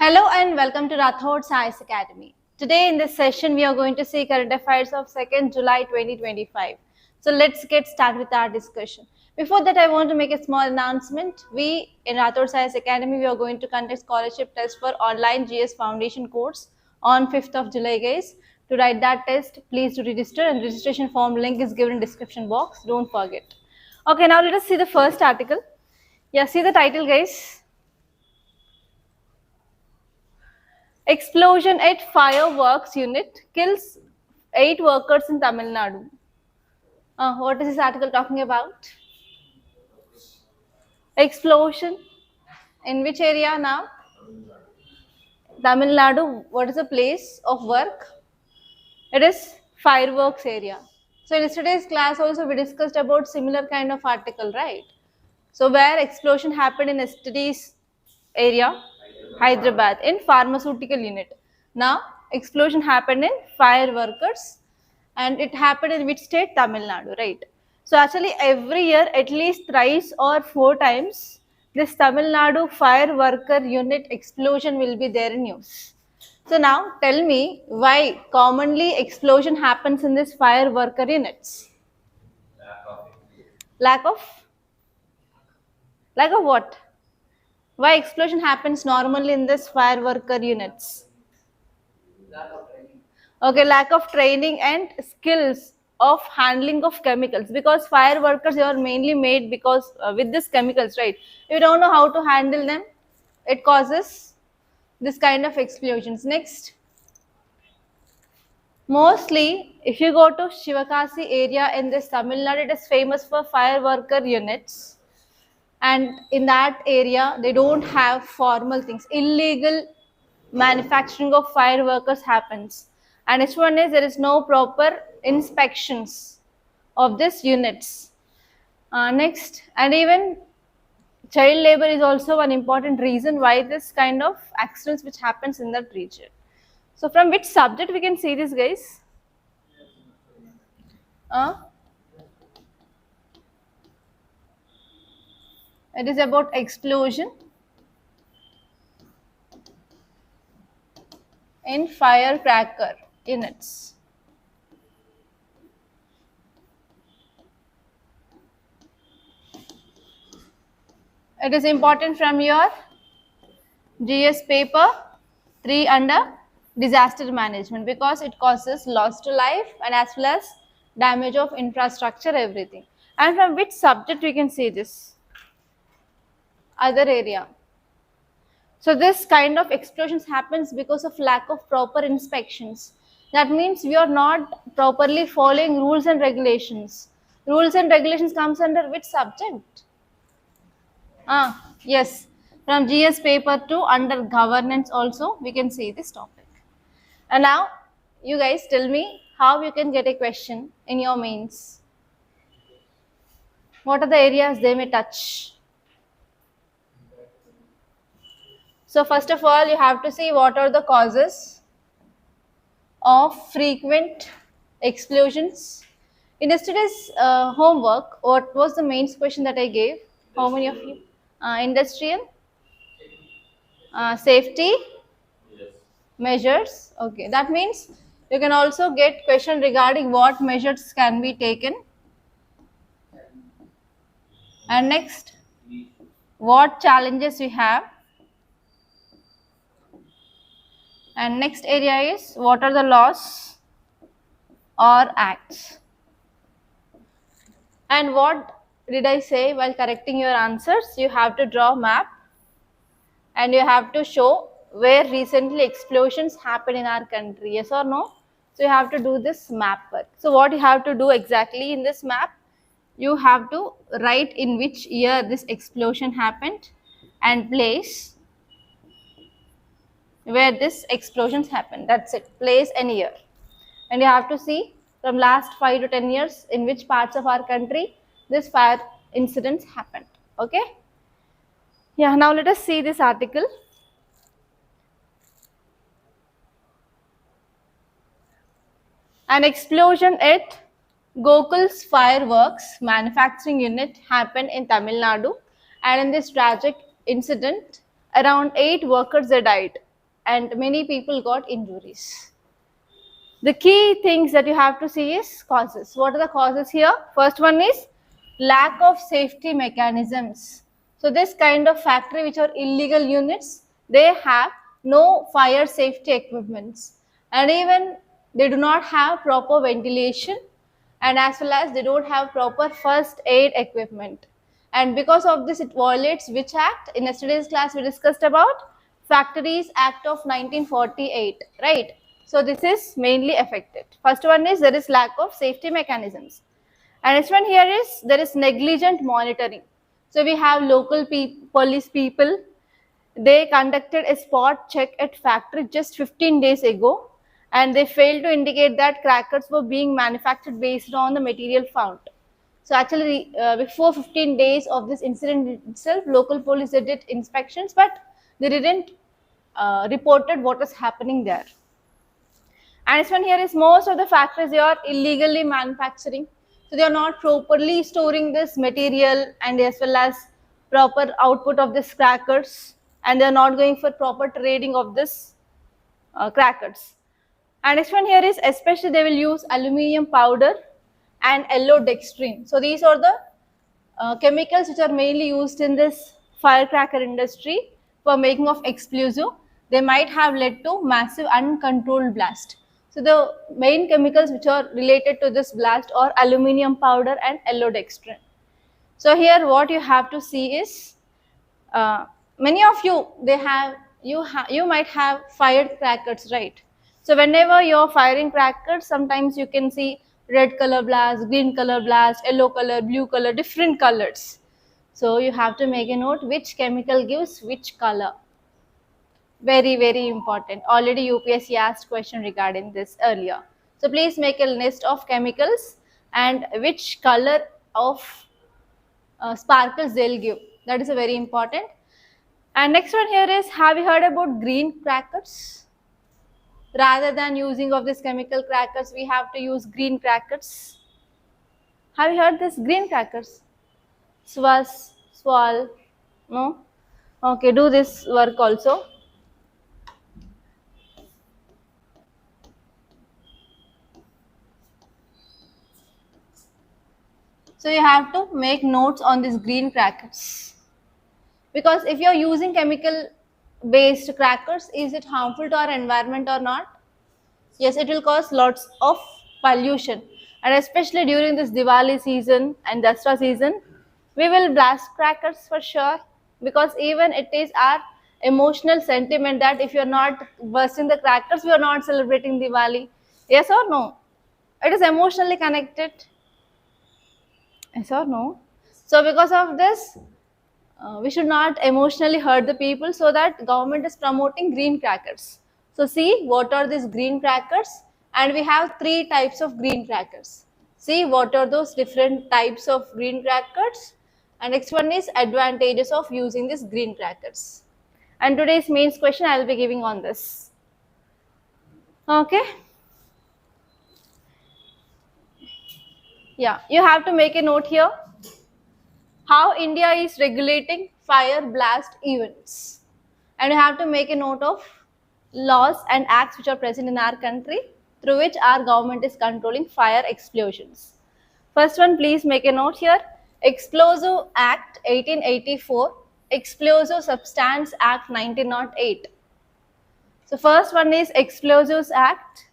Hello and welcome to Rathod Science Academy. Today in this session we are going to see current affairs of 2nd July 2025. So let's get started with our discussion. Before that I want to make a small announcement. We in Rathod Science Academy we are going to conduct scholarship test for online GS Foundation course on 5th of July guys. To write that test please do register and registration form link is given in description box. Don't forget. Okay, now let us see the first article. Yeah, see the title guys. Explosion at fireworks unit kills 8 workers in Tamil Nadu. What is this article talking about? Explosion in which area now? Tamil Nadu. What is the place of work? It is fireworks area. So in yesterday's class also we discussed about similar kind of article, right? So where explosion happened in yesterday's area, Hyderabad, in pharmaceutical unit. Now explosion happened in fireworkers, and it happened in which state? Tamil Nadu, right? So actually every year at least thrice or 4 times this Tamil Nadu fireworker unit explosion will be there in news. So now tell me why commonly explosion happens in this fireworker units? Lack of what? Why explosion happens normally in this fireworker units? Okay, lack of training and skills of handling of chemicals, because fireworkers are mainly made because with these chemicals, right? You don't know how to handle them, it causes this kind of explosions. Next, mostly if you go to Shivakasi area in this Tamil Nadu, it is famous for fireworker units, and in that area they don't have formal things. Illegal manufacturing of fireworkers happens, and next one is there is no proper inspections of these units. Next, and even child labor is also one important reason why this kind of accidents which happens in that region. So from which subject we can see this guys? It is about explosion in firecracker units. It is important from your GS paper 3 under disaster management, because it causes loss to life and as well as damage of infrastructure, everything. And from which subject we can see this? Other area. So this kind of explosions happens because of lack of proper inspections. That means we are not properly following rules and regulations. Rules and regulations comes under which subject? Yes, from GS paper 2 under governance also we can see this topic. And now you guys tell me how you can get a question in your mains. What are the areas they may touch? So first of all you have to see what are the causes of frequent explosions. In yesterday's homework, what was the main question that I gave? How many of you? Industrial safety measures. Okay, that means you can also get question regarding what measures can be taken. And next, what challenges we have. And next area is what are the laws or acts. And what did I say while correcting your answers? You have to draw a map and you have to show where recently explosions happened in our country, yes or no? So you have to do this map work. So what you have to do exactly in this map? You have to write in which year this explosion happened and place where this explosions happened. That's it, place and year. And you have to see from last 5 to 10 years in which parts of our country this fire incidents happened. Okay? Yeah, now let us see this article. An explosion at Gokul's fireworks manufacturing unit happened in Tamil Nadu, and in this tragic incident around 8 workers died. and many people got injuries. The key things that you have to see is causes. What are the causes here? First one is lack of safety mechanisms. So this kind of factory which are illegal units, they have no fire safety equipments, and even they do not have proper ventilation, and as well as they don't have proper first aid equipment. And because of this, it violates which act? In yesterday's class we discussed about Factories Act of 1948, right? So this is mainly affected. First one is there is lack of safety mechanisms. And next one here is there is negligent monitoring. So we have local police people. They conducted a spot check at factory just 15 days ago, and they failed to indicate that crackers were being manufactured based on the material found. So actually, before 15 days of this incident itself, local police did inspections, but they didn't reported what was happening there. And this one here is most of the factories, they are illegally manufacturing. So they are not properly storing this material and as well as proper output of this crackers, and they are not going for proper trading of this crackers. And next one here is especially they will use aluminium powder and yellow dextrine. So these are the chemicals which are mainly used in this firecracker industry for making of explosive. They might have led to massive uncontrolled blast. So the main chemicals which are related to this blast are aluminium powder and yellow dextrine. So here what you have to see is many of you you might have fired crackers, right? So whenever you're firing crackers, sometimes you can see red color blast, green color blast, yellow color, blue color, different colors. So you have to make a note which chemical gives which color. Very, very important. Already UPSC asked question regarding this earlier. So please make a list of chemicals and which color of sparkles they'll give. That is a very important. And next one here is, have you heard about green crackers? Rather than using of this chemical crackers, we have to use green crackers. Have you heard this green crackers? Swas, swal, no? Okay, do this work also. So you have to make notes on these green crackers. Because if you are using chemical based crackers, is it harmful to our environment or not? Yes, it will cause lots of pollution. And especially during this Diwali season and Dasra season, we will blast crackers for sure. Because even it is our emotional sentiment that if you are not bursting the crackers, we are not celebrating Diwali. Yes or no? It is emotionally connected. Yes or no? So because of this, we should not emotionally hurt the people, so that government is promoting green crackers. So see what are these green crackers, and we have 3 types of green crackers. See what are those different types of green crackers, and next one is advantages of using these green crackers. And today's mains question I will be giving on this. Okay. Yeah, you have to make a note here. How India is regulating fire blast events. And you have to make a note of laws and acts which are present in our country through which our government is controlling fire explosions. First one, please make a note here. Explosive Act 1884, Explosive Substance Act 1908. So first one is Explosives Act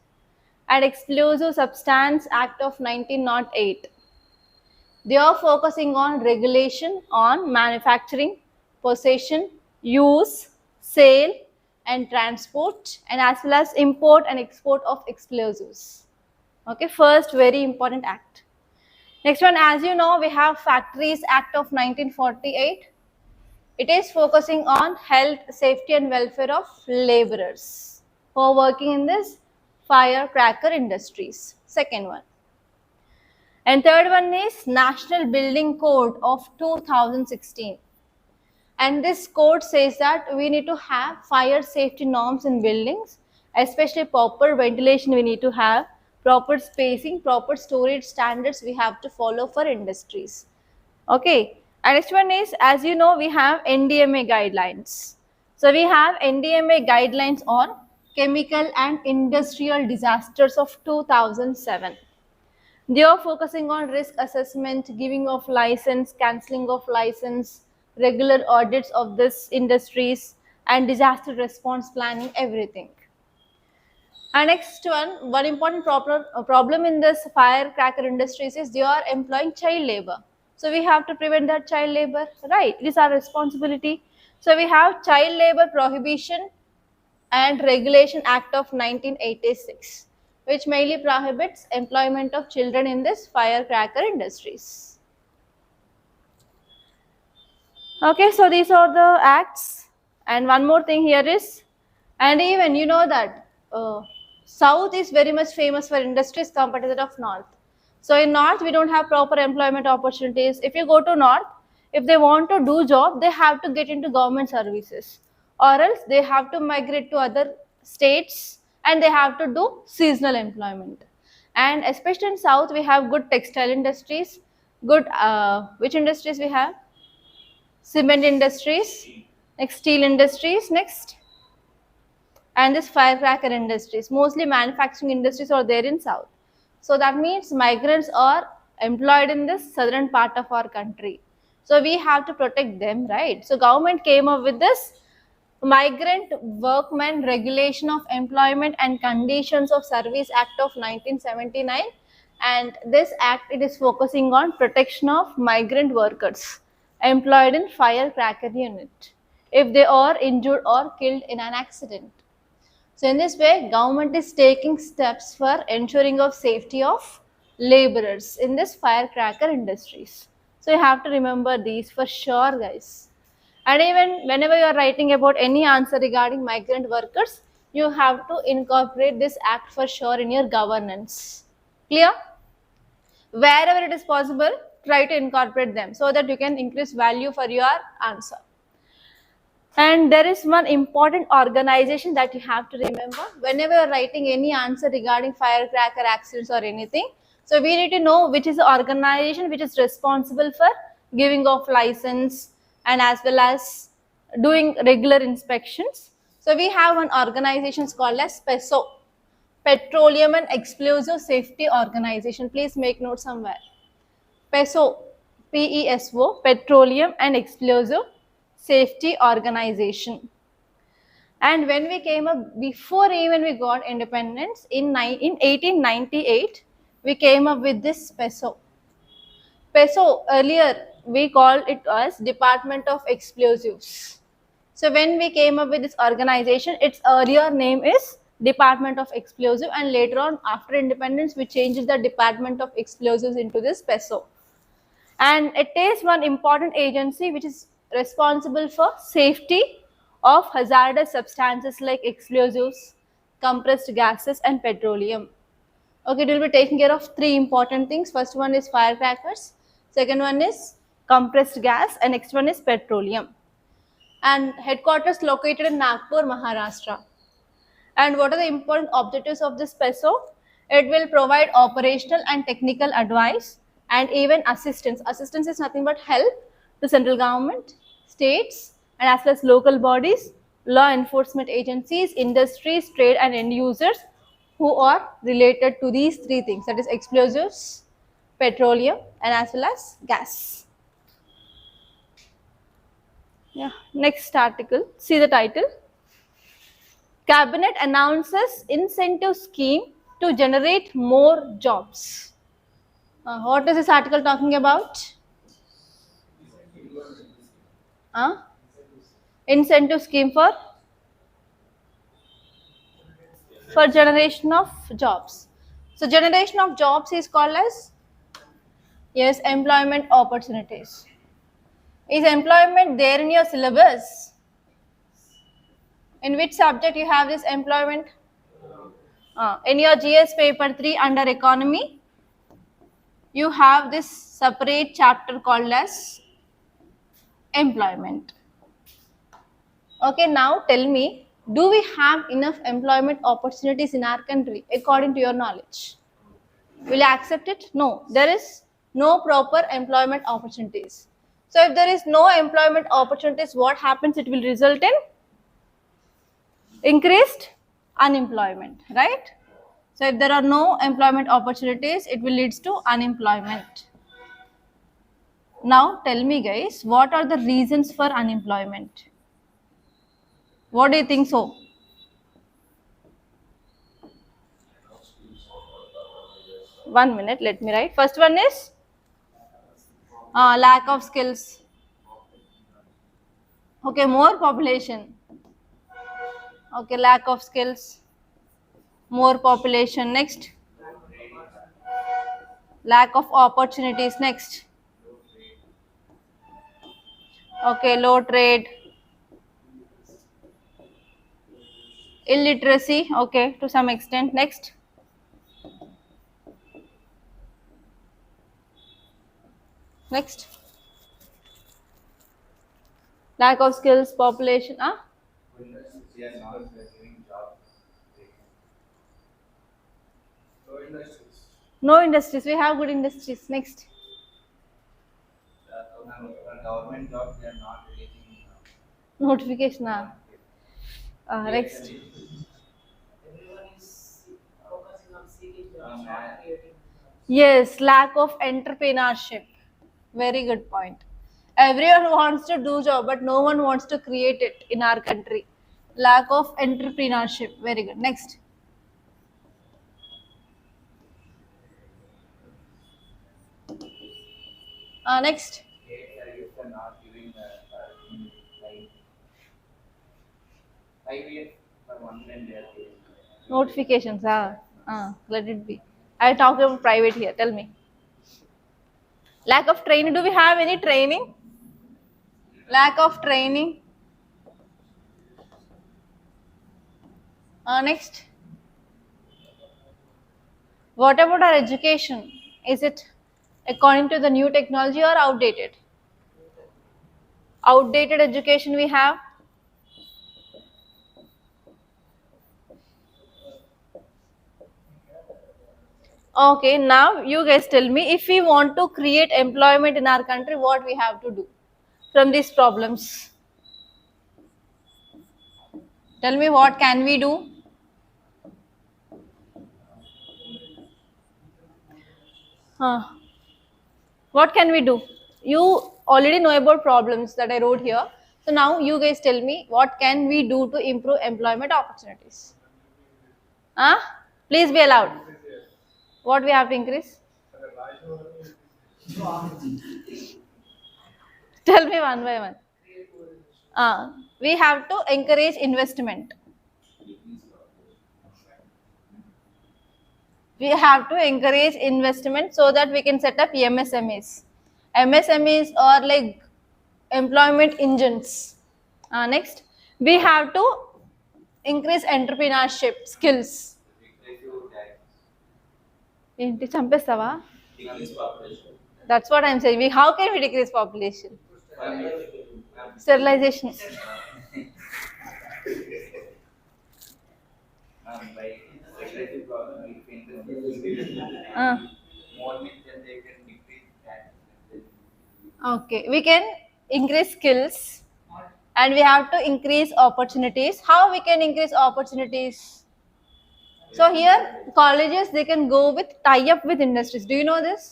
and Explosive Substance Act of 1908. They are focusing on regulation on manufacturing, possession, use, sale and transport, and as well as import and export of explosives. Okay, first very important act. Next one, as you know, we have Factories Act of 1948. It is focusing on health, safety and welfare of laborers who are working in this firecracker industries. Second one. And third one is National Building Code of 2016. And this code says that we need to have fire safety norms in buildings, especially proper ventilation we need to have, proper spacing, proper storage standards we have to follow for industries. Okay. And next one is, as you know, we have NDMA guidelines. So we have NDMA guidelines on chemical and industrial disasters of 2007. They are focusing on risk assessment, giving of license, cancelling of license, regular audits of this industries, and disaster response planning, everything. And next one important problem in this firecracker industries is they are employing child labor. So we have to prevent that child labor, right? It is our responsibility. So we have Child Labor Prohibition and Regulation Act of 1986, which mainly prohibits employment of children in this firecracker industries. Okay, so these are the acts. And one more thing here is, and even you know that South is very much famous for industries compared to that of North. So in North, we don't have proper employment opportunities. If you go to North, if they want to do job, they have to get into government services, or else they have to migrate to other states and they have to do seasonal employment. And especially in South, we have good textile industries, good, which industries we have? Cement industries, next steel industries, next, and this firecracker industries. Mostly manufacturing industries are there in South. So that means migrants are employed in this southern part of our country. So we have to protect them, right? So government came up with this Migrant Workmen Regulation of Employment and Conditions of Service Act of 1979, and this act, it is focusing on protection of migrant workers employed in firecracker unit if they are injured or killed in an accident. So in this way, government is taking steps for ensuring of safety of laborers in this firecracker industries. So you have to remember these for sure, guys. And even whenever you are writing about any answer regarding migrant workers, you have to incorporate this act for sure in your governance. Clear? Wherever it is possible, try to incorporate them so that you can increase value for your answer. And there is one important organization that you have to remember whenever you are writing any answer regarding firecracker accidents or anything. So we need to know which is the organization which is responsible for giving of license and as well as doing regular inspections. So we have one organization called as PESO, Petroleum and Explosive Safety Organization. Please make note somewhere. PESO, PESO, Petroleum and Explosive Safety Organization. And when we came up, before even we got independence, in 1898, we came up with this PESO. PESO, earlier we called it as Department of Explosives. So when we came up with this organization, its earlier name is Department of Explosive, and later on after independence we changed the Department of Explosives into this PESO. And it is one important agency which is responsible for safety of hazardous substances like explosives, compressed gases and petroleum. Okay, it will be taking care of three important things. First one is firecrackers, second one is compressed gas, and next one is petroleum. And headquarters located in Nagpur, Maharashtra. And what are the important objectives of this PESO? It will provide operational and technical advice and even assistance. Assistance is nothing but help to central government, states, and as well as local bodies, law enforcement agencies, industries, trade and end users who are related to these three things, that is explosives, petroleum and as well as gas. Yeah, next article, see the title. Cabinet announces incentive scheme to generate more jobs. What is this article talking about? Incentive scheme for generation of jobs. So generation of jobs is called as, yes, employment opportunities. Is employment there in your syllabus? In which subject you have this employment? In your GS paper 3 under economy, you have this separate chapter called as employment. Okay, now tell me, do we have enough employment opportunities in our country according to your knowledge? Will you accept it? No, there is no proper employment opportunities. So if there is no employment opportunities, what happens? It will result in increased unemployment, right? So if there are no employment opportunities, it will lead to unemployment. Now tell me guys, what are the reasons for unemployment? What do you think so? One minute, let me write. First one is lack of skills. Okay, more population. Okay, lack of skills, more population. Next, lack of opportunities. Next, okay, low trade, illiteracy. Okay, to some extent. Next, next, lack of skills, population. They are not giving job. No industries. No industries. We have good industries. Next, Government jobs they are not releasing. notification. Next, Everyone is focusing on seeking jobs, not creating jobs. yes, lack of entrepreneurship. Very good point. Everyone wants to do job, but no one wants to create it in our country. Lack of entrepreneurship. Very good. Next. Next. State service are not giving like 5 years for one time they are giving. Notifications. Let it be. I talk about private here. Tell me. Lack of training. Do we have any training? Lack of training. Next. What about our education? Is it according to the new technology or outdated? Outdated education we have. Okay, now you guys tell me, if we want to create employment in our country, what we have to do from these problems? Tell me, what can we do? Huh. What can we do? You already know about problems that I wrote here. So now you guys tell me, what can we do to improve employment opportunities? Huh? Please be allowed. What we have to increase? Tell me one by one. We have to encourage investment. We have to encourage investment so that we can set up MSMEs. MSMEs are like employment engines. Next, we have to increase entrepreneurship skills. ఏంటి చంపేస్తావా? Decrease population. That's what I'm saying. How can we decrease population? Sterilization. By regulatory problem, we can more means then they can decrease that. Okay, we can increase skills and we have to increase opportunities. How we can increase opportunities? So here colleges, they can go with tie up with industries. Do you know this?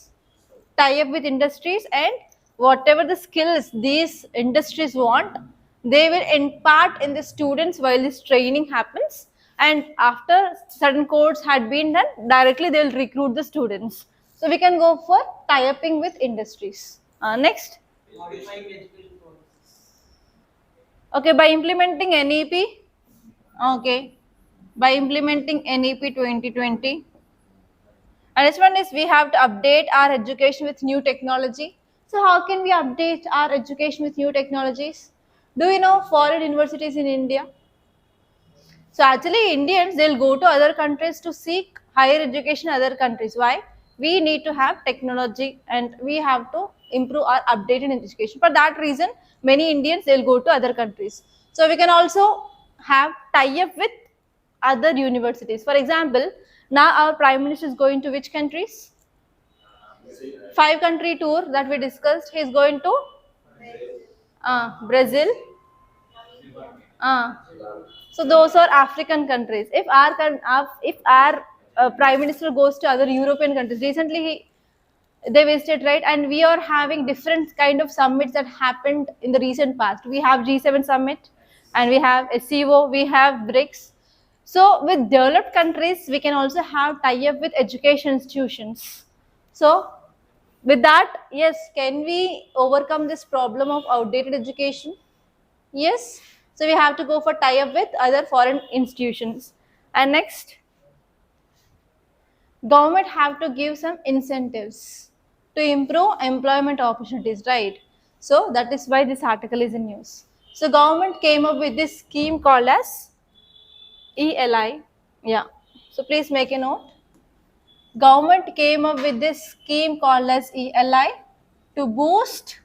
Tie up with industries, and whatever the skills these industries want, they will impart in the students while this training happens, and after certain course had been done, directly they will recruit the students. So we can go for tie-upping with industries. Next. Modifying education policies. Okay, by implementing NEP. Okay, by implementing NEP 2020. And this one is, we have to update our education with new technology. So how can we update our education with new technologies? Do you know foreign universities in India? So actually Indians, they'll go to other countries to seek higher education in other countries. Why? We need to have technology and we have to improve our updated education. For that reason, many Indians, they'll go to other countries. So we can also have tie-up with other universities. For example, now our Prime Minister is going to which countries? 5-country tour that we discussed. He is going to Brazil, So those are African countries. If our prime minister goes to other European countries, recently they visited, right? And we are having different kind of summits that happened in the recent past. We have G7 summit, and we have SCO, we have BRICS. So with developed countries, we can also have tie-up with education institutions. So with that, yes, can we overcome this problem of outdated education? Yes. So we have to go for tie-up with other foreign institutions. And next, government have to give some incentives to improve employment opportunities, right? So that is why this article is in news. So government came up with this scheme called as ELI. Yeah. So please make a note. Government came up with this scheme called as ELI to boost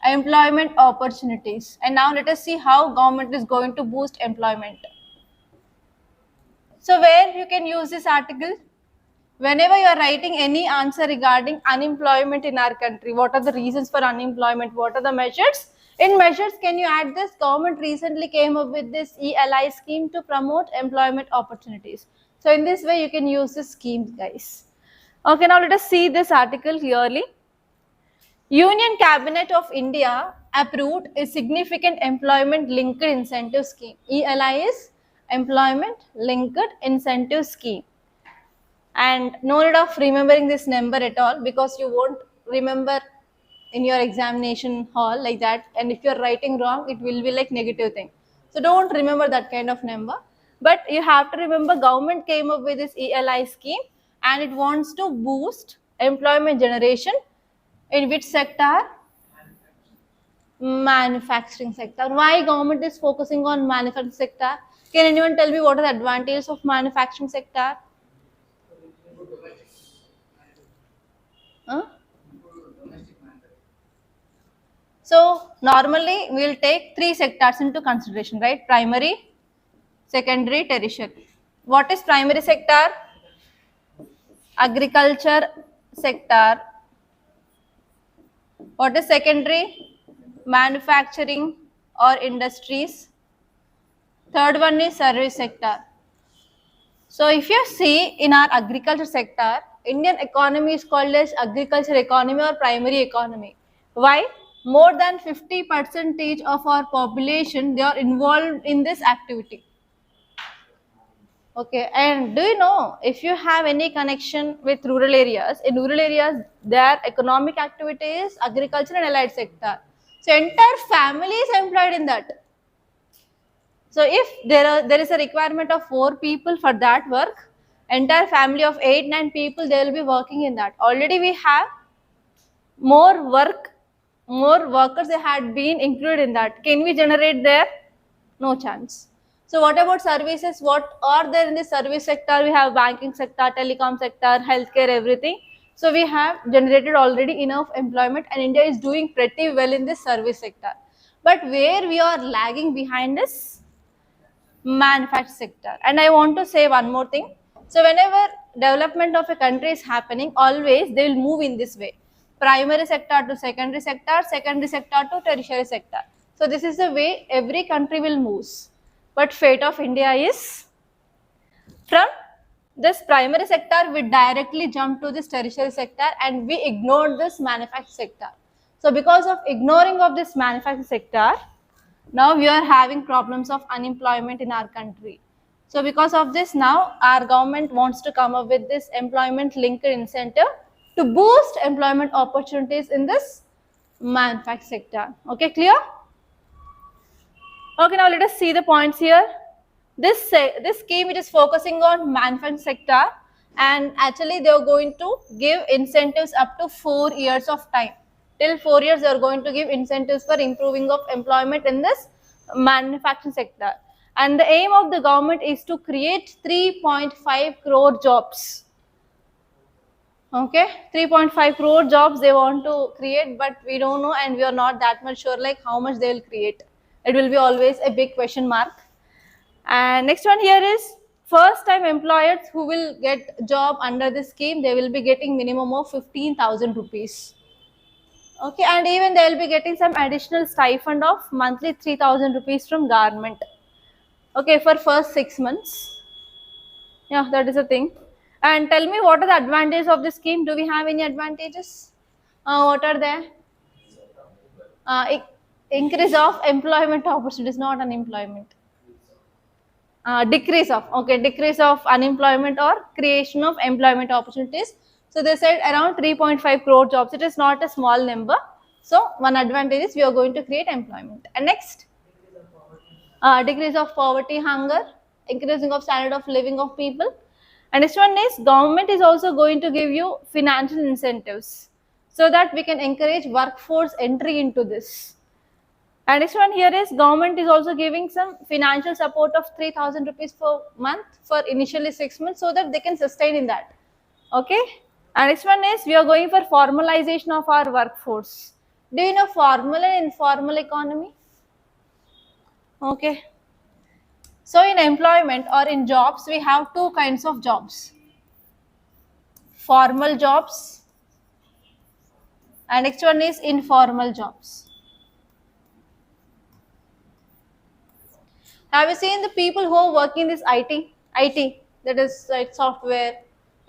employment opportunities. And now let us see how government is going to boost employment. So where you can use this article? Whenever you are writing any answer regarding unemployment in our country, what are the reasons for unemployment, what are the measures? In measures, can you add this? Government recently came up with this ELI scheme to promote employment opportunities. So in this way, you can use this scheme, guys. Okay, now let us see this article clearly. Union Cabinet of India approved a significant employment linked incentive scheme. ELI is employment linked incentive scheme. And no need of remembering this number at all, because you won't remember in your examination hall like that, and if you're writing wrong, it will be like negative thing. So don't remember that kind of number, but you have to remember government came up with this ELI scheme, and it wants to boost employment generation in which sector? Manufacturing sector. Why government is focusing on manufacturing sector? Can anyone tell me what are the advantages of manufacturing sector? Huh? So normally we will take three sectors into consideration, right? Primary, secondary, tertiary. What is primary sector? Agriculture sector. What is secondary? Manufacturing or industries. Third one is service sector. So if you see in our agriculture sector, Indian economy is called as agriculture economy or primary economy. Why? More than 50% of our population, they are involved in this activity. Okay, and do you know, if you have any connection with rural areas, in rural areas, their economic activity is agriculture and allied sector. So entire family is employed in that. So if there is a requirement of 4 people for that work, entire family of 8-9 people, they will be working in that. Already we have more workers they had been included in that. Can we generate there? No chance. So what about services? What are there in the service sector? We have banking sector, telecom sector, healthcare, everything. So we have generated already enough employment, and India is doing pretty well in this service sector. But where we are lagging behind is manufacturing sector. And I want to say one more thing. So whenever development of a country is happening, always they will move in this way. Primary sector to secondary sector to tertiary sector. So this is the way every country will move. But fate of India is, from this primary sector, we directly jump to this tertiary sector, and we ignored this manufacturing sector. So because of ignoring of this manufacturing sector, now we are having problems of unemployment in our country. So because of this, now our government wants to come up with this employment linked incentive to boost employment opportunities in this manufacturing sector. Okay, clear? Okay, now let us see the points here. This scheme, it is focusing on manufacturing sector, and actually they are going to give incentives up to 4 years of time. Till 4 years, they are going to give incentives for improving of employment in this manufacturing sector. And the aim of the government is to create 3.5 crore jobs. Okay, 3.5 crore jobs they want to create, but we don't know, and we are not that much sure like how much they will create. It will be always a big question mark. And next one here is, first time employers who will get job under this scheme, they will be getting minimum of 15,000 rupees. Okay, and even they will be getting some additional stipend of monthly 3,000 rupees from government. Okay, for first 6 months. Yeah, that is a thing. And tell me, what are the advantages of this scheme? Do we have any advantages? What are they? Increase of employment opportunities, not unemployment. Decrease of unemployment or creation of employment opportunities. So they said around 3.5 crore jobs. It is not a small number. So one advantage is we are going to create employment. And next, decrease of poverty, hunger, increasing of standard of living of people. And next one is government is also going to give you financial incentives so that we can encourage workforce entry into this. And next one here is government is also giving some financial support of 3,000 rupees per month for initially 6 months so that they can sustain in that. Okay. And next one is we are going for formalization of our workforce. Do you know formal and informal economy? Okay. So in employment or in jobs, we have two kinds of jobs. Formal jobs and next one is informal jobs. Have you seen the people who are working this IT, that is like software,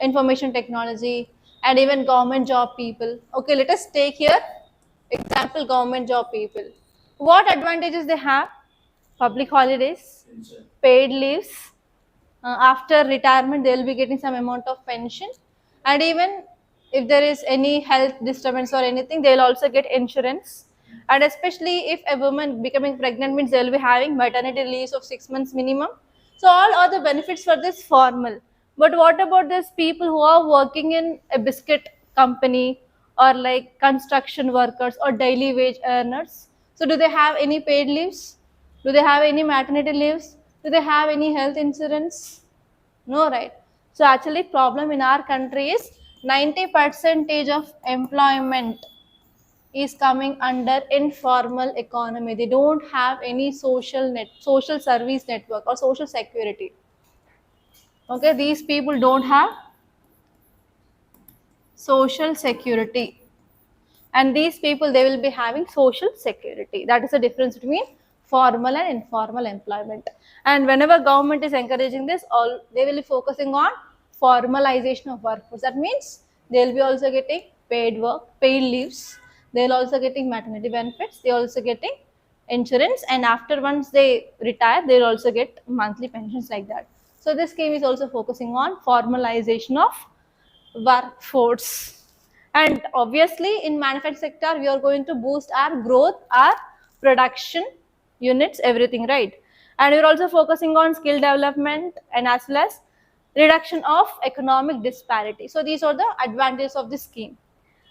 information technology, and even government job people? Okay, let us take here example government job people. What advantages they have? Public holidays, paid leaves. After retirement, they will be getting some amount of pension, and even if there is any health disturbance or anything, they will also get insurance. And especially if a woman becoming pregnant means they will be having maternity leaves of 6 months minimum. So all are the benefits for this formal. But what about these people who are working in a biscuit company or like construction workers or daily wage earners? So do they have any paid leaves? Do they have any maternity leaves? Do they have any health insurance? No, right? So actually problem in our country is 90% of employment is coming under informal economy. They don't have any social service network or social security. Okay, these people don't have social security, and these people they will be having social security. That is the difference between formal and informal employment. And whenever government is encouraging this, all they will be focusing on formalization of workforce. That means they will be also getting paid work, paid leaves. They will also getting maternity benefits. They also getting insurance, and after once they retire, they will also get monthly pensions like that. So this scheme is also focusing on formalization of workforce. And obviously in manufacturing sector we are going to boost our growth, our production units, everything, right? And we're also focusing on skill development and as well as reduction of economic disparity. So these are the advantages of this scheme.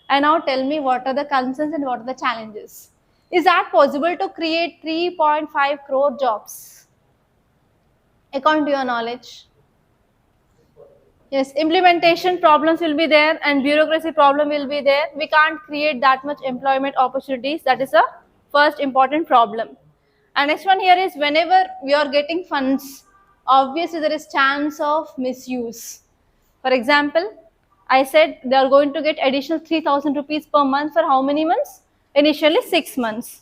And now tell me, what are the concerns and what are the challenges? Is that possible to create 3.5 crore jobs according to your knowledge? Yes, implementation problems will be there and bureaucracy problem will be there. We can't create that much employment opportunities. That is a first important problem. And next one here is whenever we are getting funds, obviously there is chance of misuse. For example, I said they are going to get additional 3,000 rupees per month for how many months? Initially 6 months.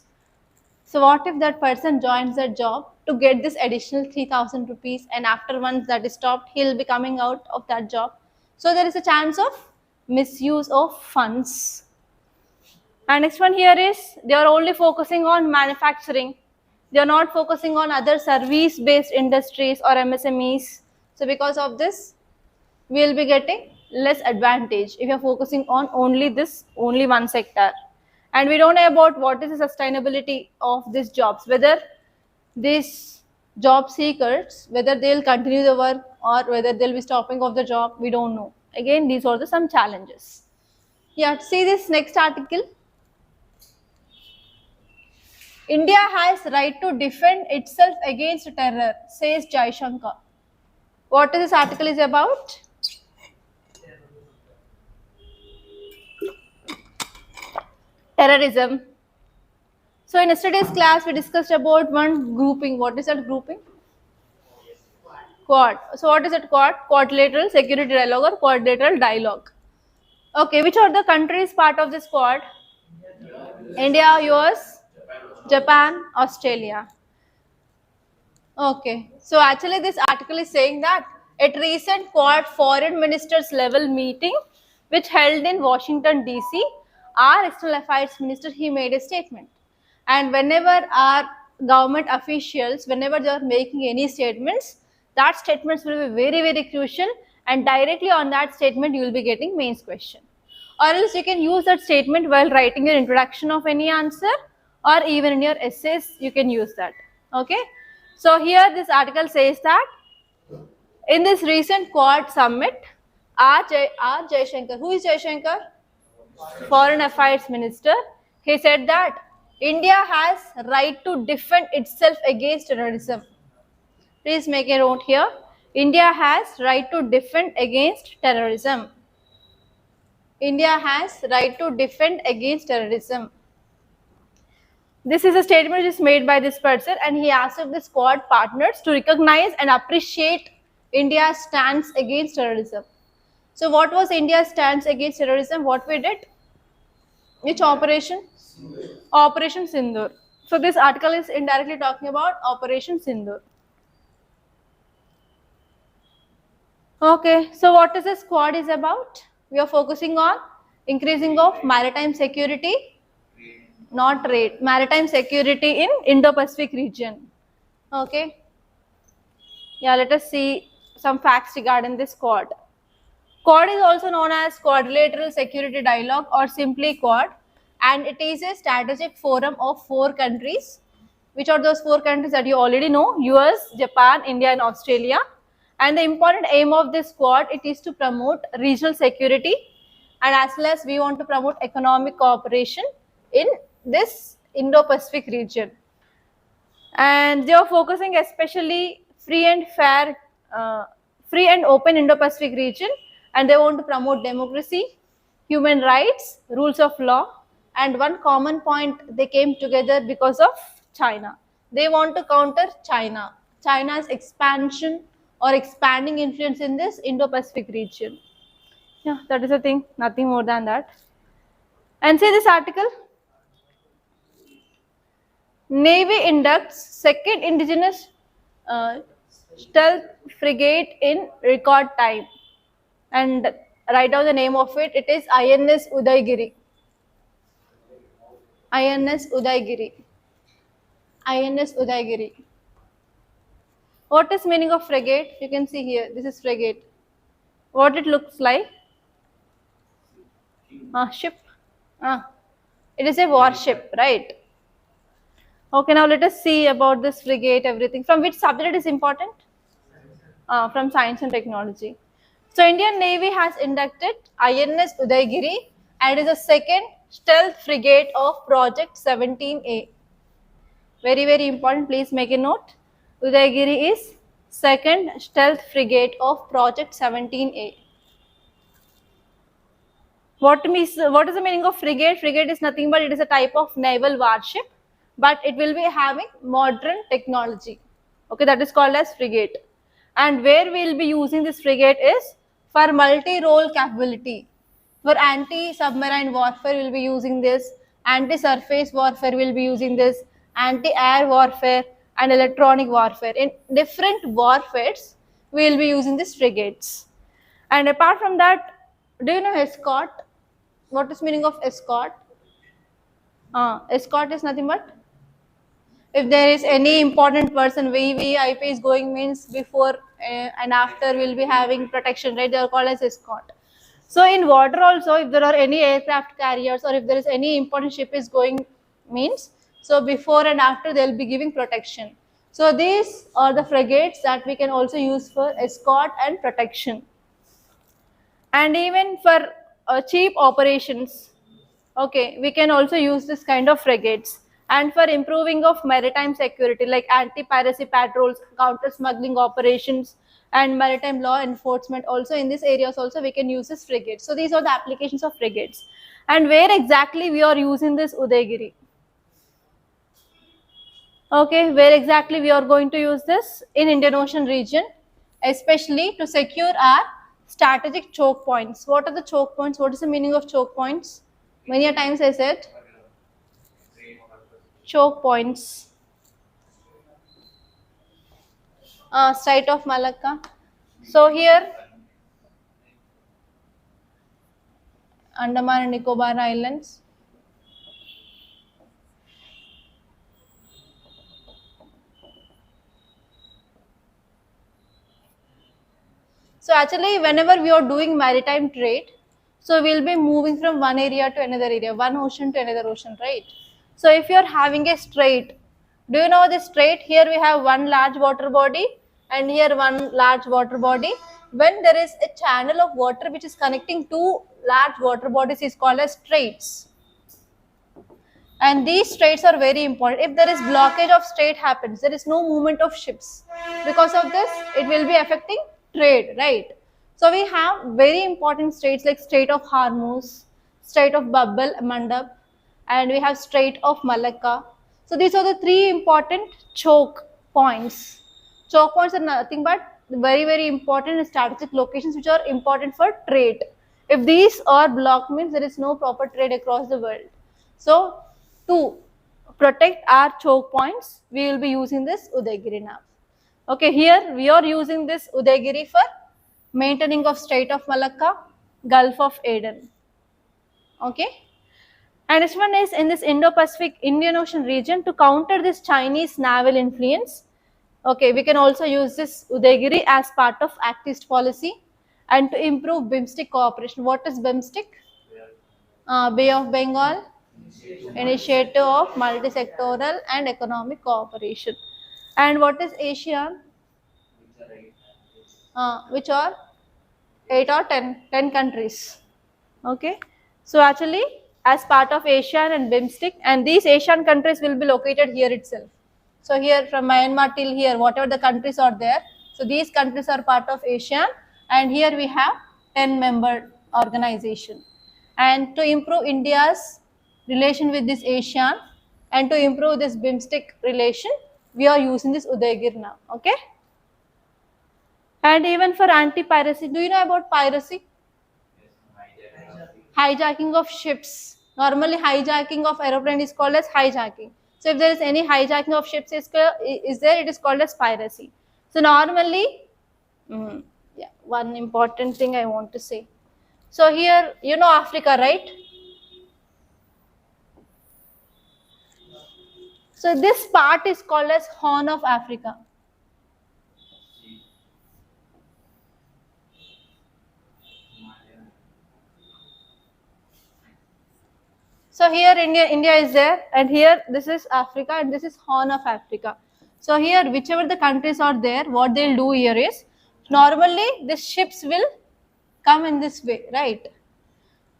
So what if that person joins that job to get this additional 3,000 rupees, and after once that is stopped, he'll be coming out of that job. So there is a chance of misuse of funds. And next one here is they are only focusing on manufacturing. They are not focusing on other service-based industries or MSMEs. So because of this, we will be getting less advantage if you are focusing on only one sector. And we don't know about what is the sustainability of these jobs, whether these job seekers, whether they'll continue the work or whether they'll be stopping off the job, we don't know. Again, these are some challenges. Yeah, see this next article. India has right to defend itself against terror, says Jaishankar. What this article is about? Terrorism. So in yesterday's class, we discussed about one grouping. What is that grouping? Quad. So what is it? Quadrilateral security dialogue or quadrilateral dialogue. Okay, which are the countries part of this quad? India, US, Japan, Australia. Okay, so actually this article is saying that at recent Quad foreign ministers level meeting which held in Washington DC, our external affairs minister, he made a statement. And whenever our government officials, whenever they are making any statements, that statements will be very, very crucial, and directly on that statement you will be getting mains question. Or else you can use that statement while writing your introduction of any answer, or even in your essays you can use that. Okay, so here this article says that in this recent Quad summit, R. Jaishankar, who is Jaishankar? Foreign Affairs Minister, he said that India has right to defend itself against terrorism. Please make a note here. India has right to defend against terrorism. India has right to defend against terrorism. This is a statement which is made by this person, and he asked of the Quad partners to recognize and appreciate India's stance against terrorism. So what was India's stance against terrorism? What we did? Which operation? Operation Sindoor. So this article is indirectly talking about Operation Sindoor. Okay, so what is this Quad is about? We are focusing on increasing of maritime security, not trade, maritime security in Indo-Pacific region. Okay. Yeah, let us see some facts regarding this Quad. Quad is also known as Quadrilateral Security Dialogue, or simply Quad, and it is a strategic forum of 4 countries. Which are those 4 countries that you already know? US, Japan, India and Australia. And the important aim of this Quad, it is to promote regional security, and as well as we want to promote economic cooperation in this Indo-Pacific region. And they are focusing especially free and open Indo-Pacific region, and they want to promote democracy, human rights, rules of law, and one common point, they came together because of China. They want to counter China's expansion or expanding influence in this Indo-Pacific region. Yeah, that is the thing, nothing more than that. And see this article. Navy inducts second indigenous stealth frigate in record time. And write down the name of it. It is INS Udaygiri. INS Udaygiri. INS Udaygiri. What is meaning of frigate? You can see here. This is frigate. What it looks like? Ship. It is a warship, right? Okay, now let us see about this frigate, everything. From which subject it is important? From science and technology. So Indian Navy has inducted INS Udaygiri, and is the second stealth frigate of Project 17A. Very, very important. Please make a note. Udaygiri is second stealth frigate of Project 17A. What is the meaning of frigate? Frigate is nothing but it is a type of naval warship, but it will be having modern technology. Okay, that is called as frigate. And where we will be using this frigate is for multi-role capability. For anti-submarine warfare, we will be using this. Anti-surface warfare, we will be using this. Anti-air warfare and electronic warfare. In different warfares, we will be using these frigates. And apart from that, do you know escort? What is meaning of escort? Escort is nothing but if there is any important person, VVIP is going, means before and after we'll be having protection, right? They are called as escort. So in water also, if there are any aircraft carriers or if there is any important ship is going, means so before and after they'll be giving protection. So these are the frigates that we can also use for escort and protection. And even for cheap operations, okay, we can also use this kind of frigates. And for improving of maritime security, like anti-piracy patrols, counter-smuggling operations, and maritime law enforcement, also in these areas also we can use this frigate. So these are the applications of frigates. And where exactly we are using this Udaygiri? Okay, where exactly we are going to use this? In Indian Ocean region, especially to secure our strategic choke points. What are the choke points? What is the meaning of choke points? Many a times I said, choke points. Strait of Malacca. So here, Andaman and Nicobar Islands. So actually, whenever we are doing maritime trade, so we'll be moving from one area to another area, one ocean to another ocean, right? So if you're having a strait, do you know the strait? Here we have one large water body and here one large water body. When there is a channel of water which is connecting two large water bodies is called as straits. And these straits are very important. If there is blockage of strait happens, there is no movement of ships. Because of this, it will be affecting trade, right? So we have very important straits like Strait of Hormuz, Strait of Bab el Mandab, and we have Strait of Malacca. So these are the three important choke points. Choke points are nothing but very important strategic locations which are important for trade. If these are blocked, means there is no proper trade across the world. So to protect our choke points, we will be using this Udaygiri nav. Okay, here we are using this Udaygiri for maintaining of Strait of Malacca, Gulf of Aden. Okay, and this one is in this Indo-Pacific Indian Ocean region to counter this Chinese naval influence. Okay, we can also use this Udaygiri as part of Act East policy and to improve BIMSTEC cooperation. What is BIMSTEC? Bay of Bengal Initiative of Multi-Sectoral and Economic Cooperation. And what is ASEAN? Which are 8 or 10 countries. Okay, so actually as part of ASEAN and BIMSTEC, and these ASEAN countries will be located here itself. So here from Myanmar till here, whatever the countries are there, so these countries are part of ASEAN, and here we have 10 member organization. And to improve India's relation with this ASEAN and to improve this BIMSTEC relation, we are using this Udaygiri now. Okay. And even for anti-piracy, do you know about piracy? Hijacking of ships. Normally hijacking of aeroplane is called as hijacking. So if there is any hijacking of ships is there, it is called as piracy. So normally, one important thing I want to say. So here, you know Africa, right? So this part is called as Horn of Africa. So here India is there, and here this is Africa, and this is Horn of Africa. So here whichever the countries are there, what they'll do here is, normally the ships will come in this way, right?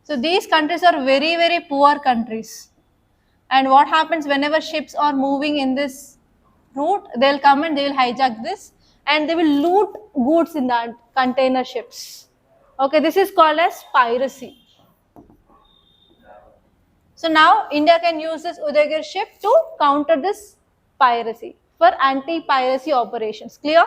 So these countries are very poor countries. And what happens whenever ships are moving in this route, they'll come and they will hijack this and they will loot goods in that container ships. Okay, this is called as piracy. So now India can use this Udaygiri ship to counter this piracy for anti-piracy operations. Clear?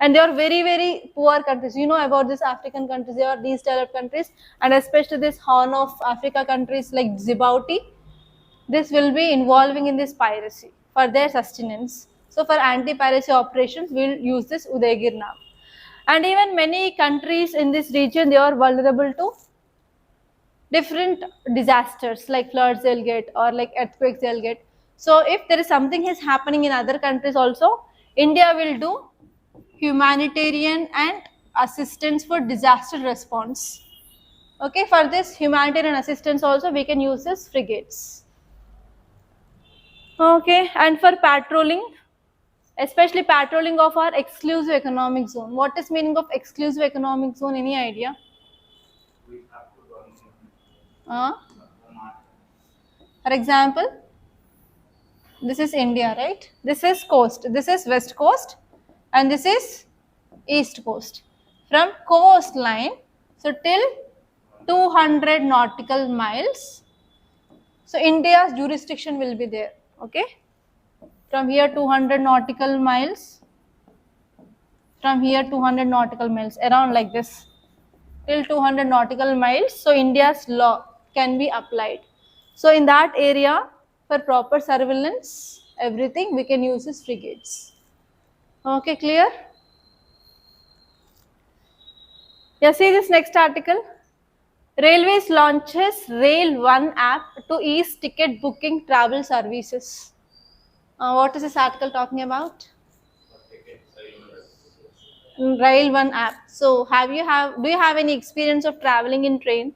And they are very poor countries. You know about these African countries, they are least developed countries, and especially this Horn of Africa countries like Djibouti. This will be involving in this piracy for their sustenance. So for anti-piracy operations, we will use this Udaygiri nav. And even many countries in this region, they are vulnerable to different disasters like floods they'll get or like earthquakes they'll get. So if there is something is happening in other countries also, India will do humanitarian and assistance for disaster response. Okay, for this humanitarian assistance also we can use this frigates. Okay, and for patrolling, especially patrolling of our exclusive economic zone. What is meaning of exclusive economic zone? Any idea? For example, this is India, right? This is coast, this is west coast, and this is east coast. From coastline, so till 200 nautical miles, so India's jurisdiction will be there. Okay, from here 200 nautical miles, from here 200 nautical miles, around like this, till 200 nautical miles. So India's law can be applied. So in that area, for proper surveillance, everything, we can use this frigates. Okay, clear? Yeah, see this next article. Railways launches Rail One app to ease ticket booking travel services. What is this article talking about? Rail One app. So, do you have any experience of traveling in train?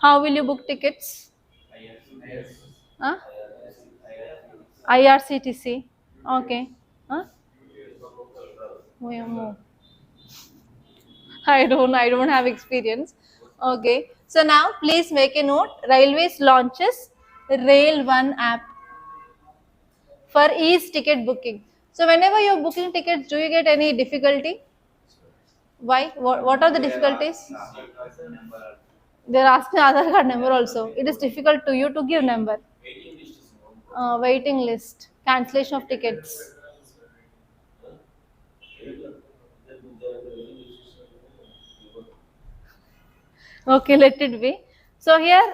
How will you book tickets? Huh? IRCTC. Okay. Huh? Oh, I don't have experience. Okay. So now please make a note. Railways launches Rail One app for ease ticket booking. So whenever you're booking tickets, do you get any difficulty? Why? What are the difficulties? They're asking Aadhaar card number also. It is difficult to you to give number. Waiting list, cancellation of tickets. Okay, let it be. So here,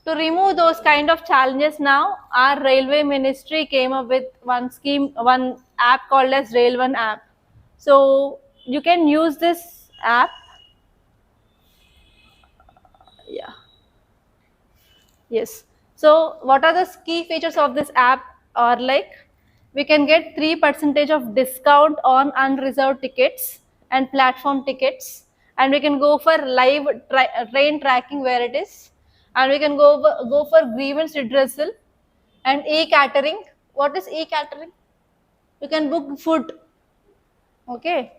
to remove those kind of challenges now, our railway ministry came up with one app called as Rail One app. So you can use this app. Yeah. Yes. So what are the key features of this app? Are like we can get 3% of discount on unreserved tickets and platform tickets, and we can go for live train tracking where it is, and we can go for grievance redressal and e-catering. What is e-catering? You can book food. Okay.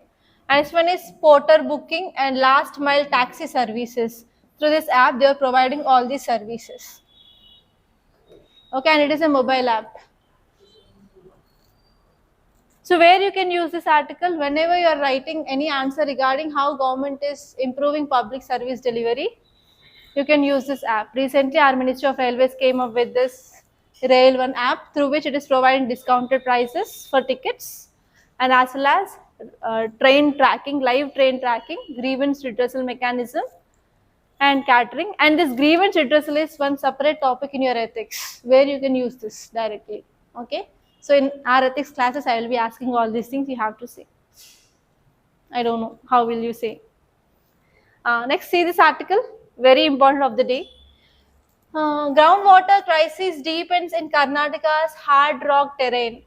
And this one is porter booking and last mile taxi services. Through this app, they are providing all these services. Okay, and it is a mobile app. So where you can use this article, whenever you are writing any answer regarding how government is improving public service delivery, you can use this app. Recently, our Ministry of Railways came up with this Rail One app through which it is providing discounted prices for tickets and as well as train tracking, live train tracking, grievance redressal mechanism and catering. And this grievance redressal is one separate topic in your ethics where you can use this directly. Okay. So in our ethics classes, I will be asking all these things you have to say. I don't know. How will you say? Next, see this article. Very important of the day. Groundwater crisis deepens in Karnataka's hard rock terrain.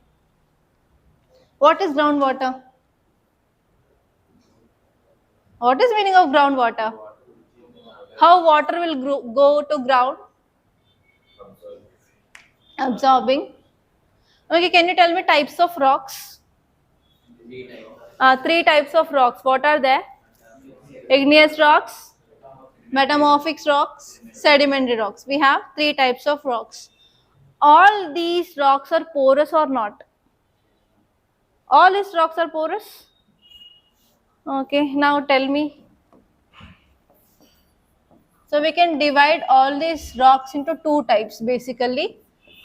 What is groundwater? What is meaning of groundwater? How water will go to ground? Absorbing. Okay, can you tell me types of rocks? 3 types of rocks. What are they? Igneous rocks, metamorphic rocks, sedimentary rocks. We have 3 types of rocks. All these rocks are porous or not? All these rocks are porous? Okay, now tell me. So we can divide all these rocks into 2 types basically.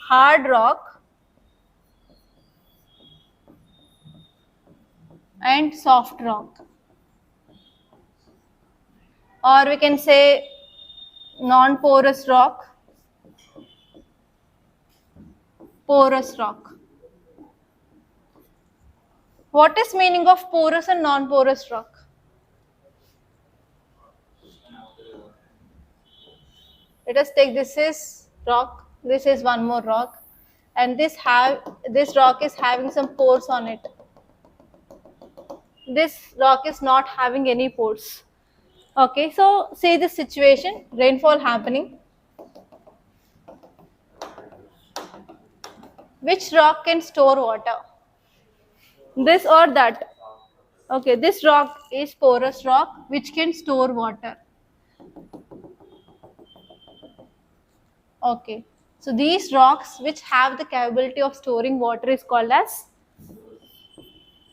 Hard rock and soft rock. Or we can say non-porous rock, porous rock. What is meaning of porous and non-porous rock? Let us take this is rock, this is one more rock, and this rock is having some pores on it. This rock is not having any pores. Okay, so say this situation, rainfall happening. Which rock can store water? This or that? Okay, this rock is porous rock which can store water. Okay, so these rocks which have the capability of storing water is called as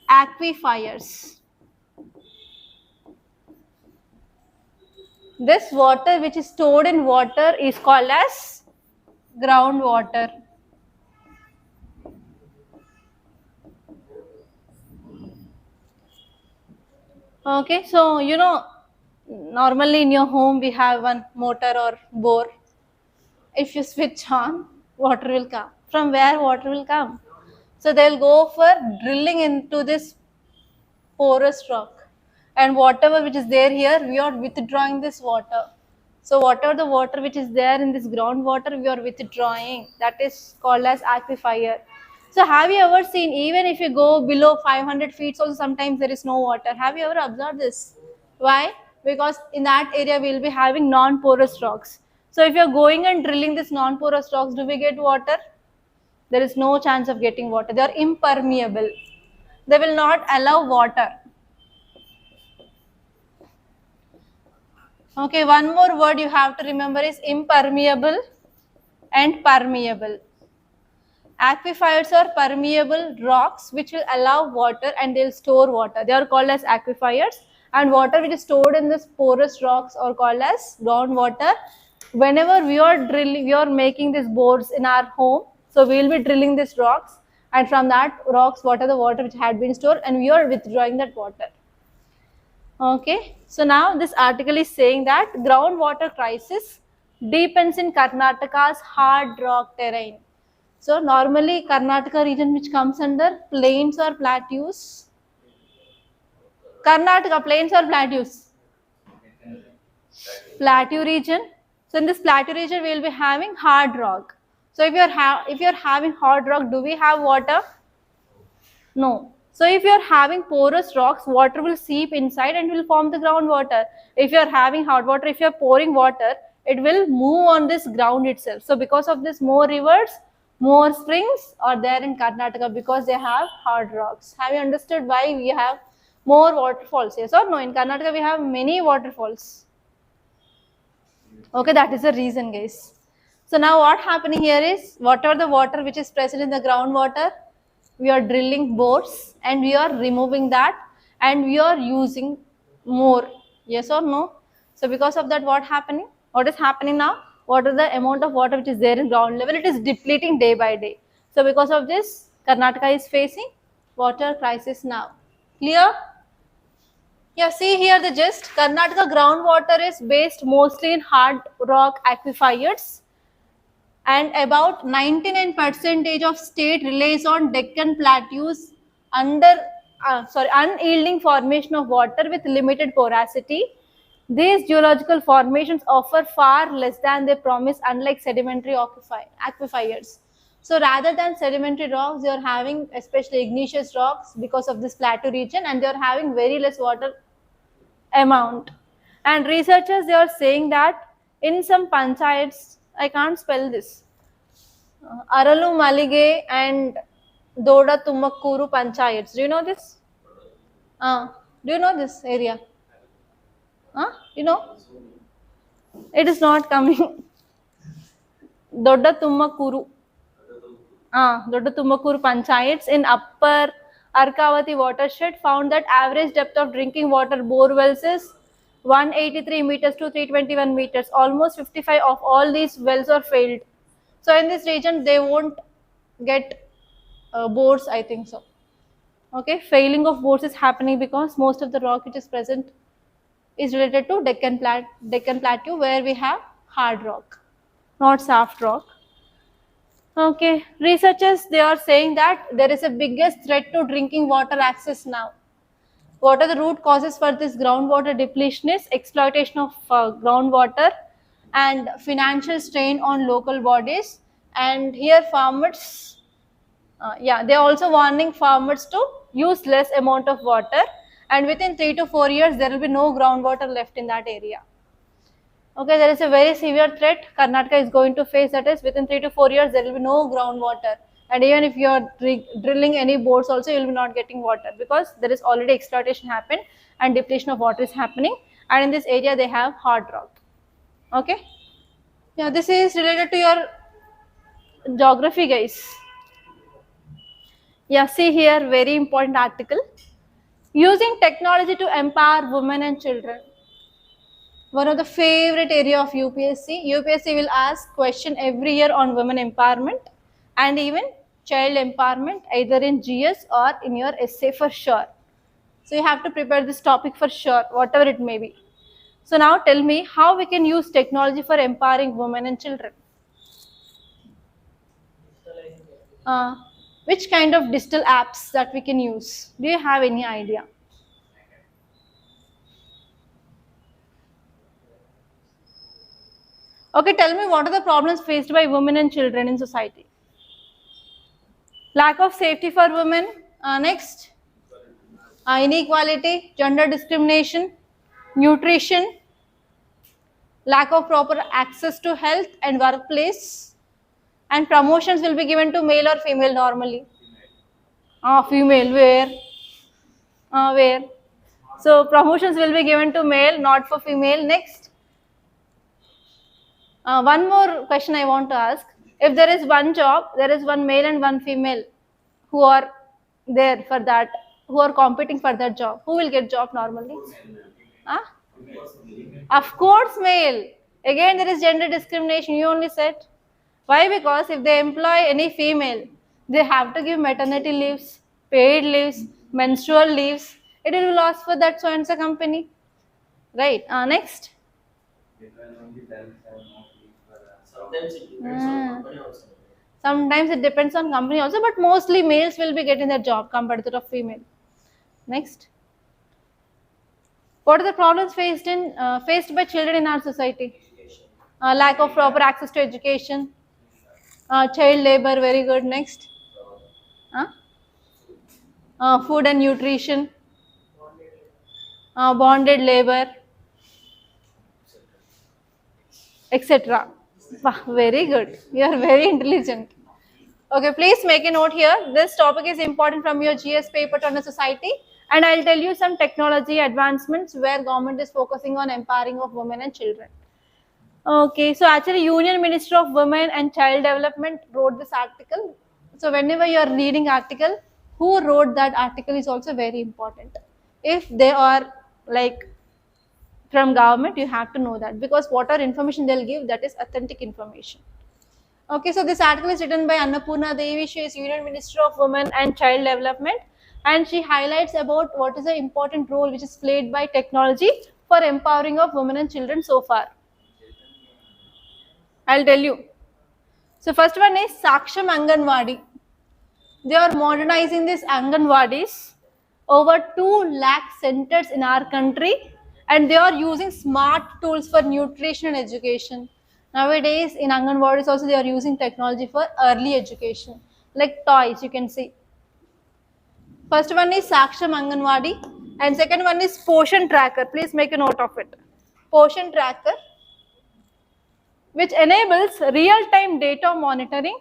aquifers. This water which is stored in water is called as groundwater. Okay, so normally in your home we have one motor or bore. if you switch on, water will come. From where water will come? So they'll go for drilling into this porous rock, and whatever which is there here, we are withdrawing this water. So whatever the water which is there in this groundwater, we are withdrawing. That is called as aquifer. So have you ever seen, even if you go below 500 feet, also sometimes there is no water. Have you ever observed this? Why? Because in that area we will be having non-porous rocks. So if you are going and drilling this non-porous rocks, do we get water? There is no chance of getting water. They are impermeable. They will not allow water. Okay, one more word you have to remember is impermeable and permeable. Aquifers are permeable rocks which will allow water and they will store water. They are called as aquifers, and water which is stored in this porous rocks are called as groundwater. Whenever we are drilling, we are making these bores in our home, so we will be drilling these rocks, and from that rocks, what are the water which had been stored, and we are withdrawing that water. Okay, so now this article is saying that groundwater crisis deepens in Karnataka's hard rock terrain. So normally Karnataka region which comes under plains or plateaus. Karnataka plains or plateaus? Plateau region. So in this plateau region we will be having hard rock. So if you are having hard rock, do we have water? No. So if you are having porous rocks, water will seep inside and will form the groundwater. If you are having hard water, if you are pouring water, it will move on this ground itself. So because of this, more rivers, more springs are there in Karnataka because they have hard rocks. Have you understood why we have more waterfalls? Yes or no? In Karnataka we have many waterfalls. Okay, that is the reason, guys. So now what happening here is, whatever the water which is present in the groundwater, we are drilling bores and we are removing that and we are using more. Yes or no? So because of that, what happening? What is happening now? What is the amount of water which is there in ground level? It is depleting day by day. So because of this, Karnataka is facing water crisis now. Clear? Yeah, see here the gist. Karnataka groundwater is based mostly in hard rock aquifers, and about 99% of state relies on Deccan plateaus unyielding formation of water with limited porosity. These geological formations offer far less than they promise, unlike sedimentary aquifers. So rather than sedimentary rocks, they are having especially igneous rocks because of this plateau region, and they are having very less water amount. And researchers, they are saying that in some panchayats, I can't spell this, Aralu Malige and Doda Tumakuru panchayats. Do you know this? Do you know this area? You know? It is not coming. Doda Tumakuru. Doda Tumakuru panchayats in upper Arkavati watershed found that average depth of drinking water bore wells is 183 meters to 321 meters. Almost 55 of all these wells are failed. So in this region, they won't get bores, I think so. Okay, failing of bores is happening because most of the rock which is present is related to Deccan Plateau, where we have hard rock, not soft rock. Okay, researchers, they are saying that there is a biggest threat to drinking water access now. What are the root causes for this groundwater depletion is exploitation of groundwater and financial strain on local bodies. And here farmers, they are also warning farmers to use less amount of water, and within 3 to 4 years there will be no groundwater left in that area. Okay, there is a very severe threat Karnataka is going to face, that is within 3 to 4 years there will be no groundwater, and even if you are drilling any bores also, you will be not getting water because there is already exploitation happened and depletion of water is happening, and in this area they have hard rock. Okay, yeah, this is related to your geography, guys. Yeah, see here, very important article. Using technology to empower women and children. One of the favorite area of UPSC. UPSC will ask question every year on women empowerment and even child empowerment, either in GS or in your essay for sure. So you have to prepare this topic for sure, whatever it may be. So now tell me how we can use technology for empowering women and children. which kind of digital apps that we can use? Do you have any idea? Okay, tell me what are the problems faced by women and children in society? Lack of safety for women. Next, inequality, gender discrimination, nutrition, lack of proper access to health and workplace, and promotions will be given to male or female normally. Female, where? Where? So promotions will be given to male, not for female. Next. One more question I want to ask. If there is one job, there is one male and one female who are there for that, who are competing for that job. Who will get job normally? Huh? Of course, male. Again, there is gender discrimination. You only said. Why? Because if they employ any female, they have to give maternity leaves, paid leaves, menstrual leaves. It will be lost for that so and so company. Right. Next. Sometimes it depends on company also. Sometimes it depends on company also, but mostly males will be getting that job compared to the female. Next. What are the problems faced by children in our society? Education. Lack of proper access to education, child labor. Very good. Next. Food and nutrition, bonded labor, etc. Very good. You are very intelligent. Okay, please make a note here. This topic is important from your GS paper on the society, and I'll tell you some technology advancements where government is focusing on empowering of women and children. Okay, so actually Union Minister of Women and Child Development wrote this article. So whenever you are reading article, who wrote that article is also very important. If they are like from government, you have to know that, because whatever information they'll give, that is authentic information. Okay, so this article is written by Annapurna Devi. She is Union Minister of Women and Child Development, and she highlights about what is the important role which is played by technology for empowering of women and children so far. I'll tell you. So first one is Saksham Anganwadi. They are modernizing these Anganwadis. Over 2 lakh centers in our country, and they are using smart tools for nutrition and education. Nowadays in Anganwadis also they are using technology for early education, like toys you can see. First one is Saksham Anganwadi, and second one is Poshan Tracker. Please make a note of it. Poshan Tracker, which enables real-time data monitoring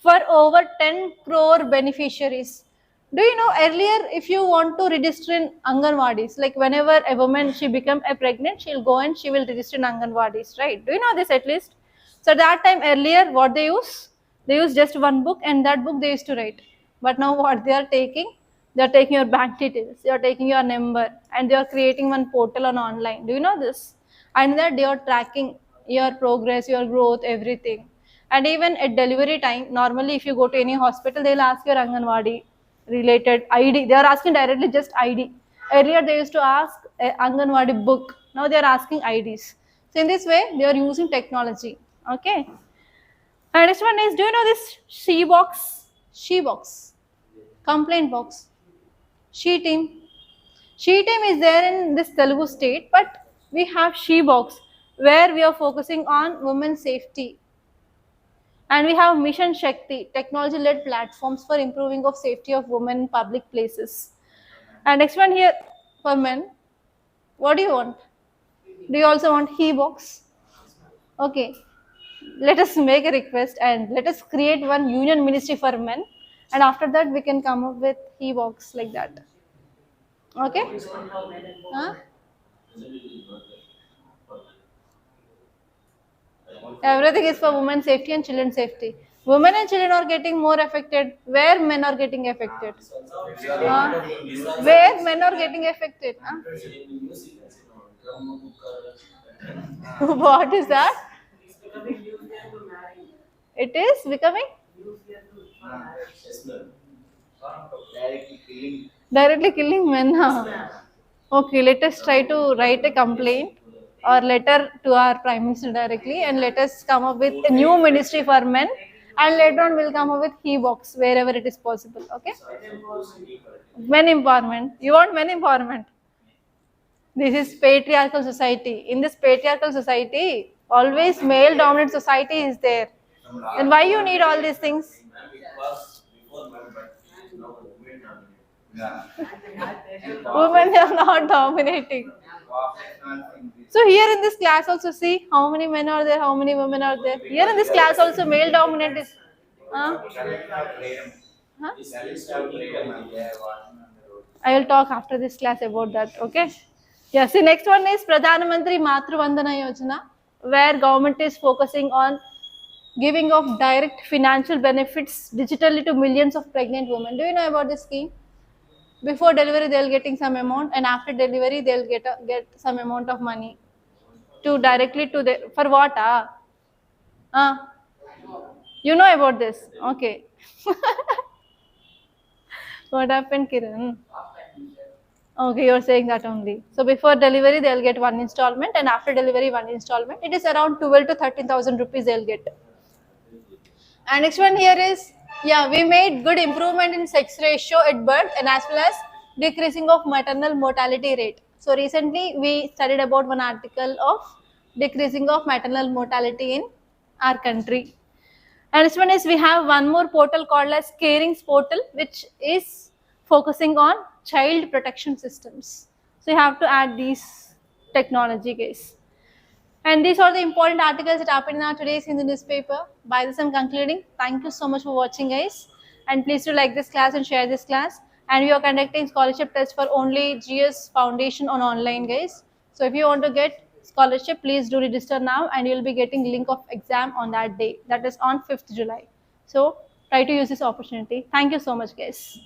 for over 10 crore beneficiaries. Do you know earlier if you want to register in Anganwadis, like whenever a woman she become pregnant, she'll go and she will register in Anganwadis, right? Do you know this at least? So that time earlier what they use? They use just one book, and that book they used to write. But now what they are taking? They are taking your bank details, they are taking your number, and they are creating one portal on online. Do you know this? And that they are tracking your progress, your growth, everything. And even at delivery time, normally if you go to any hospital, they'll ask your Anganwadi related ID. They are asking directly just ID. Earlier they used to ask Anganwadi book. Now they are asking IDs. So in this way, they are using technology. Okay. And next one is, do you know this She box? She box. Complaint box. She team. She team is there in this Telugu state, but we have She box where we are focusing on women's safety. And we have Mission Shakti, technology-led platforms for improving of safety of women in public places. And next one here for men. What do you want? Do you also want He box? Okay. Let us make a request and let us create one union ministry for men. And after that, we can come up with He box like that. Okay? Huh? Everything is for women's safety and children's safety. Women and children are getting more affected where men are getting affected. Where men are getting affected. What is that? It is becoming directly killing men. Huh? Okay, let us try to write a complaint or letter to our Prime Minister directly, and let us come up with a new ministry for men, And later on we'll come up with he box wherever it is possible. Okay. Men empowerment. You want men empowerment? This is patriarchal society. In this patriarchal society, always male dominant society is there. Then why you need all these things? Ma'am, it was before ma'am, but now women dominate. Yeah. Women are not dominating. So here in this class also see how many men are there, how many women are there. Here in this class also male dominant is. Huh? Huh? I will talk after this class about that. Okay. Yes. The next one is Pradhan Mantri Matru Vandana Yojana, where government is focusing on giving of direct financial benefits digitally to millions of pregnant women. Do you know about this scheme? Before delivery, they'll getting some amount, and after delivery, they'll get some amount of money to directly to the for what? You know about this? Okay. What happened, Kiran? Okay, you're saying that only. So before delivery, they'll get one installment, and after delivery, one installment. It is around 12 to 13,000 rupees they'll get. And next one here is, yeah, we made good improvement in sex ratio at birth and as well as decreasing of maternal mortality rate. So recently we studied about one article of decreasing of maternal mortality in our country. And this one is, we have one more portal called as Carings Portal, which is focusing on child protection systems. So you have to add these technology, guys. And these are the important articles that happened in our today's Hindu newspaper. By this I'm concluding. Thank you so much for watching, guys. And please do like this class and share this class. And we are conducting scholarship tests for only GS Foundation on online, guys. So if you want to get scholarship, please do register now and you'll be getting link of exam on that day. That is on 5th July. So try to use this opportunity. Thank you so much, guys.